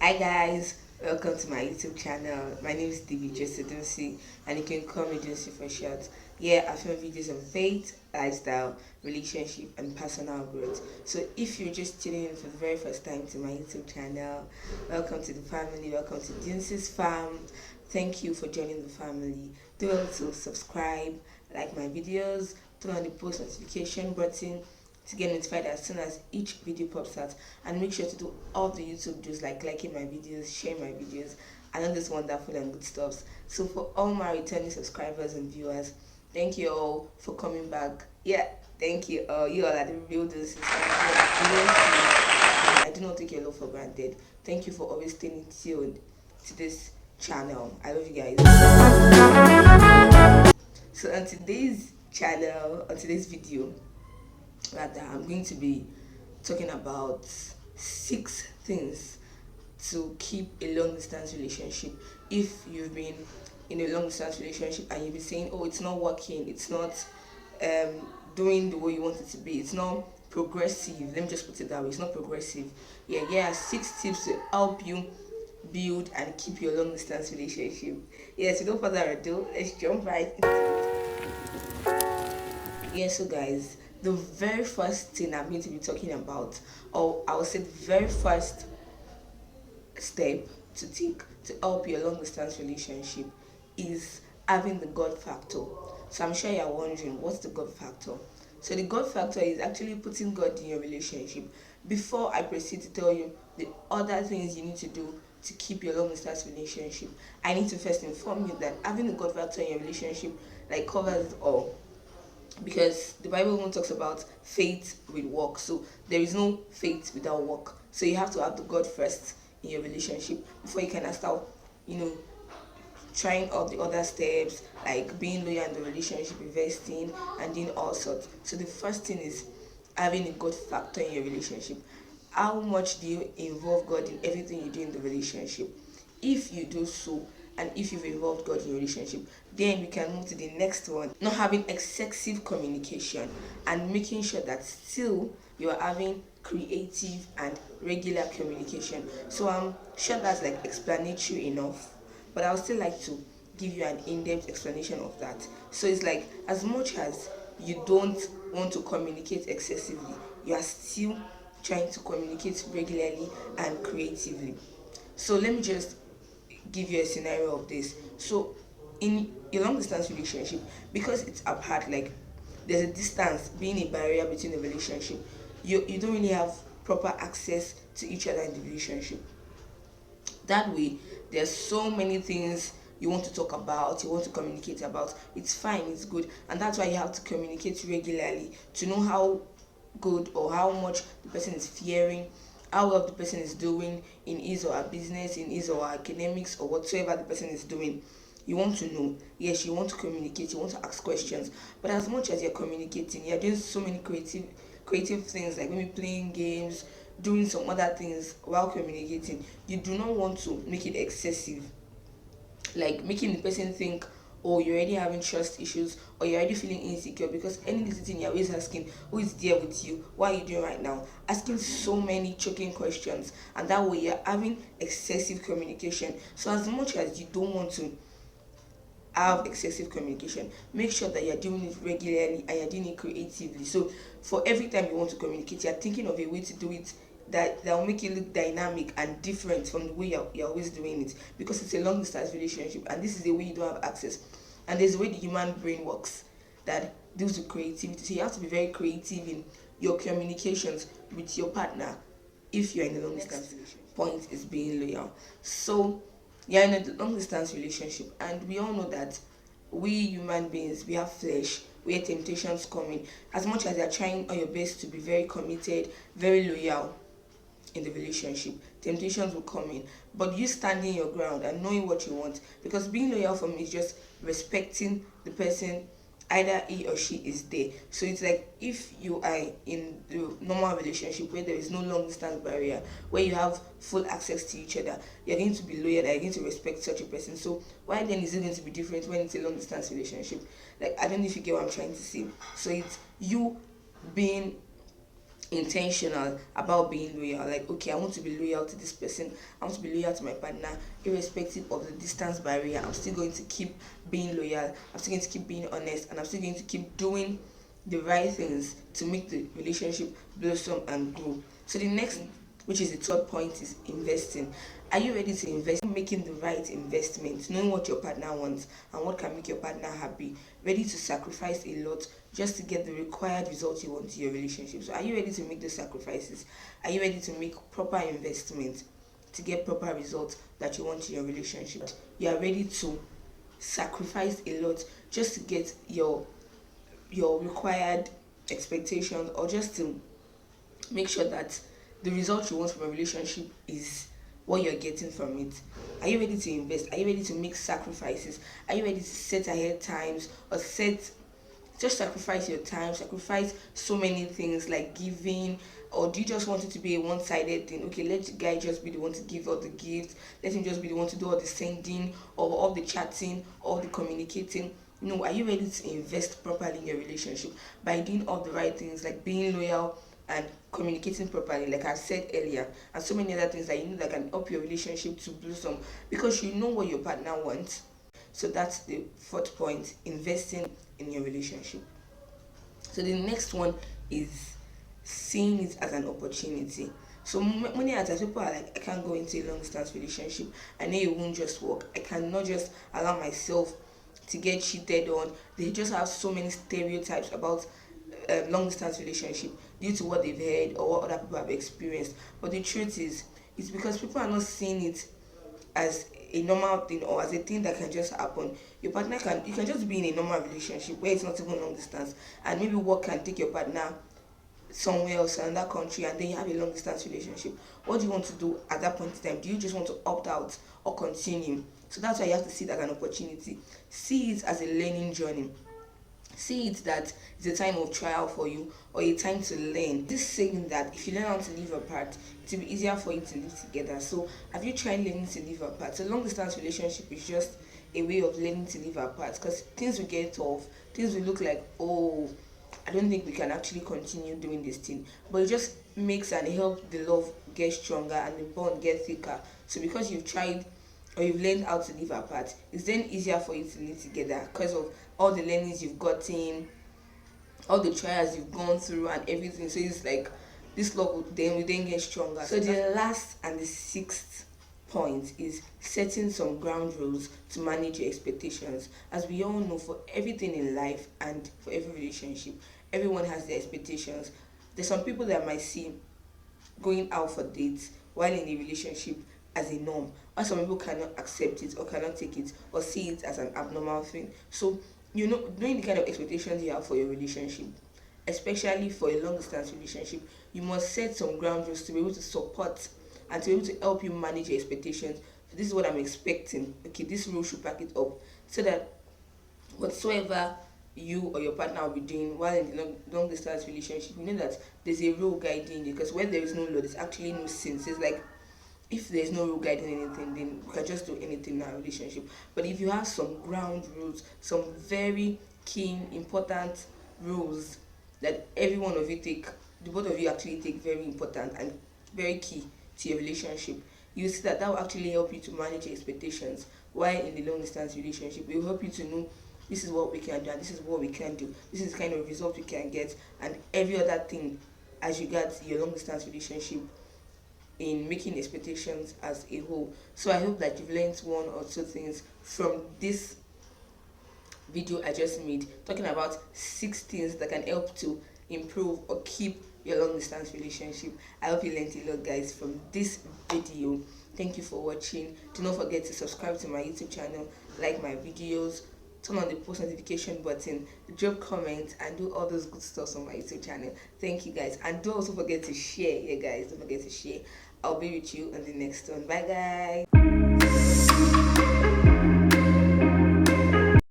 Hi guys, welcome to my YouTube channel. My name is Dunsi, and you can call me Dunsi for short. Yeah, I film videos on faith, lifestyle, relationship, and personal growth. So if you're just tuning in for the very first time to my YouTube channel, welcome to the family. Welcome to Dunsi's farm. Thank you for joining the family. Do also subscribe, like my videos, turn on the post notification button to get notified as soon as each video pops out, and make sure to do all the YouTube do's like liking my videos, sharing my videos, and all this wonderful and good stuff. So for all my returning subscribers and viewers, thank you all for coming back. Yeah, thank you all. You all are the real Dunsis. I do not take your love for granted. Thank you for always staying tuned to this channel. I love you guys. So on today's channel, on today's video, rather, I'm going to be talking about 6 things to keep a long distance relationship. If you've been in a long distance relationship and you've been saying, oh, it's not working, it's not doing the way you want it to be, it's not progressive, let me just put it that way, it's not progressive. Yeah, 6 tips to help you build and keep your long distance relationship. Yes, without further ado, let's jump right into it. Yeah, so guys, the very first thing I'm going to be talking about, or I would say the very first step to take to help your long distance relationship, is having the God factor. So I'm sure you're wondering, what's the God factor? So the God factor is actually putting God in your relationship. Before I proceed to tell you the other things you need to do to keep your long distance relationship, I need to first inform you that having the God factor in your relationship like covers all, because the Bible even talks about faith with work. So there is no faith without work. So you have to have the God first in your relationship before you can start, you know, trying all the other steps like being loyal in the relationship, investing, and doing all sorts. So the first thing is having a God factor in your relationship. How much do you involve God in everything you do in the relationship? If you do so, and if you've involved God in your relationship, then we can move to the next one. Not having excessive communication, and making sure that still you are having creative and regular communication. So I'm sure that's like explanatory enough, but I would still like to give you an in-depth explanation of that. So it's like, as much as you don't want to communicate excessively, you are still trying to communicate regularly and creatively. So let me just give you a scenario of this. So in a long distance relationship, because it's apart, like there's a distance being a barrier between the relationship, you don't really have proper access to each other in the relationship. That way, there's so many things you want to talk about, you want to communicate about. It's fine, it's good, and that's why you have to communicate regularly to know how good or how much the person is fearing, how well the person is doing in his or her business, in his or her academics, or whatsoever the person is doing. You want to know. Yes, you want to communicate, you want to ask questions, but as much as you're communicating, you're doing so many creative things, like maybe playing games, doing some other things while communicating. You do not want to make it excessive, like making the person think, oh, you're already having trust issues, or you're already feeling insecure, because any little thing you're always asking, who is there with you, what are you doing right now, asking so many choking questions, and that way you're having excessive communication. So as much as you don't want to have excessive communication, make sure that you're doing it regularly and you're doing it creatively. So for every time you want to communicate, you're thinking of a way to do it that will make it look dynamic and different from the way you're always doing it, because it's a long distance relationship and this is the way you don't have access. And there's a way the human brain works that deals with creativity. So you have to be very creative in your communications with your partner if you're in a long distance relationship. Point is being loyal. So you're in a long distance relationship, and we all know that we human beings, we have flesh, we have temptations coming. As much as you're trying on your best to be very committed, very loyal in the relationship, temptations will come in. But you standing your ground and knowing what you want, because being loyal for me is just respecting the person, either he or she is there. So it's like, if you are in the normal relationship where there is no long distance barrier, where you have full access to each other, you're going to be loyal, you're going to respect such a person. So why then is it going to be different when it's a long distance relationship? Like, I don't know if you get what I'm trying to say. So it's you being intentional about being loyal. Like, okay, I want to be loyal to this person, I want to be loyal to my partner, irrespective of the distance barrier. I'm still going to keep being loyal, I'm still going to keep being honest, and I'm still going to keep doing the right things to make the relationship blossom and grow. So the next, which is the third point, is investing. Are you ready to invest? Making the right investment, knowing what your partner wants and what can make your partner happy, ready to sacrifice a lot just to get the required results you want in your relationship. So are you ready to make those sacrifices? Are you ready to make proper investment to get proper results that you want in your relationship? You are ready to sacrifice a lot just to get your required expectations, or just to make sure that the result you want from a relationship is what you're getting from it. Are you ready to invest? Are you ready to make sacrifices? Are you ready to set ahead times, or just sacrifice your time, sacrifice so many things like giving? Or do you just want it to be a one-sided thing? Okay, let the guy just be the one to give all the gifts, let him just be the one to do all the sending, or all the chatting, all the communicating. No, are you ready to invest properly in your relationship by doing all the right things, like being loyal and communicating properly, like I said earlier, and so many other things that you know that can help your relationship to blossom, because you know what your partner wants. So that's the fourth point: investing in your relationship. So the next one is seeing it as an opportunity. So many times people are like, I can't go into a long distance relationship, I know it won't just work, I cannot just allow myself to get cheated on. They just have so many stereotypes about long distance relationship due to what they've heard or what other people have experienced. But the truth is, it's because people are not seeing it as a normal thing, or as a thing that can just happen. Your partner can You can just be in a normal relationship where it's not even long distance, and maybe work can take your partner somewhere else, another country, and then you have a long distance relationship. What do you want to do at that point in time? Do you just want to opt out or continue? So that's why you have to see it as an opportunity. See it as a learning journey. See it that it's a time of trial for you, or a time to learn. This saying that if you learn how to live apart, it will be easier for you to live together. So have you tried learning to live apart? So long distance relationship is just a way of learning to live apart, because things will get tough, things will look like, oh, I don't think we can actually continue doing this thing. But it just makes and helps the love get stronger and the bond get thicker. So because you've tried, or you've learned how to live apart, it's then easier for you to live together because of all the learnings you've gotten, all the trials you've gone through and everything. So it's like this love will then get stronger. So the last and the sixth point is setting some ground rules to manage your expectations. As we all know, for everything in life and for every relationship, everyone has their expectations. There's some people that might see going out for dates while in a relationship as a norm, while some people cannot accept it or cannot take it or see it as an abnormal thing. So knowing the kind of expectations you have for your relationship, especially for a long distance relationship, you must set some ground rules to be able to support and to be able to help you manage your expectations. So this is what I'm expecting. Okay, this rule should back it up, so that whatsoever you or your partner will be doing while in the long distance relationship, you know that there's a rule guiding you. Because where there is no law, there's actually no sin. So it's like, if there's no rule guiding anything, then you can just do anything in our relationship. But if you have some ground rules, some very keen, important rules that every one of you take, the both of you actually take very important and very key to your relationship, you see that will actually help you to manage your expectations while in the long distance relationship. It will help you to know, this is what we can do and this is what we can do, this is the kind of result we can get, and every other thing as regards your long distance relationship in making expectations as a whole. So I hope that you've learned one or two things from this video I just made, talking about 6 things that can help to improve or keep your long distance relationship. I hope you learned a lot, guys, from this video. Thank you for watching. Do not forget to subscribe to my YouTube channel, like my videos, turn on the post notification button, drop comments, and do all those good stuff on my YouTube channel. Thank you, guys, and don't also forget to share. Yeah, guys, don't forget to share. I'll be with you on the next one. Bye, guys.